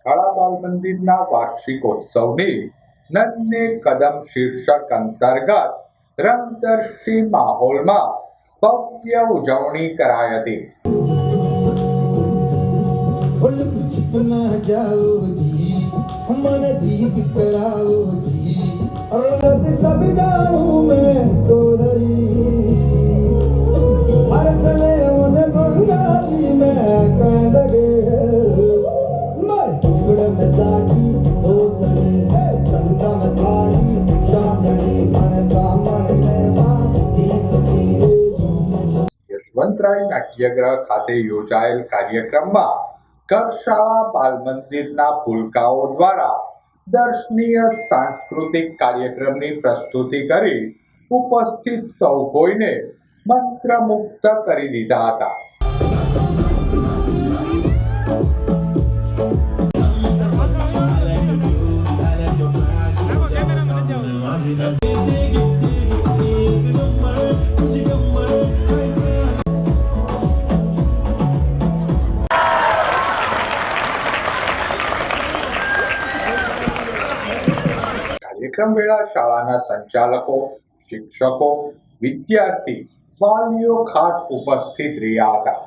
શાળા બાલ મંદિરના વાર્ષિકોત્સવની નન્હે કદમ શીર્ષક અંતર્ગત રંગદર્શી માહોલમાં ભવ્ય ઉજવણી કરાઈ હતી। सब जानू मैं तो हर चले उन्हें बंगाली में कह लगे मैं टुकड़े में जागी हो गई ठंडा में थारी शादी मन का मन में बाकी खुशी। યશવંતરાય નાટ્યગૃહ ખાતે યોજાયેલ કાર્યક્રમમાં કક્ષાળા બાલ મંદિરના ભૂલકાઓ દ્વારા દર્શનીય સાંસ્કૃતિક કાર્યક્રમની પ્રસ્તુતિ કરી ઉપસ્થિત સૌ કોઈને મંત્રમુગ્ધ કરી દીધા હતા। કાર્યક્રમ વેળા શાળાના સંચાલકો, શિક્ષકો, વિદ્યાર્થી, વાલીઓ ખાસ ઉપસ્થિત રહ્યા હતા।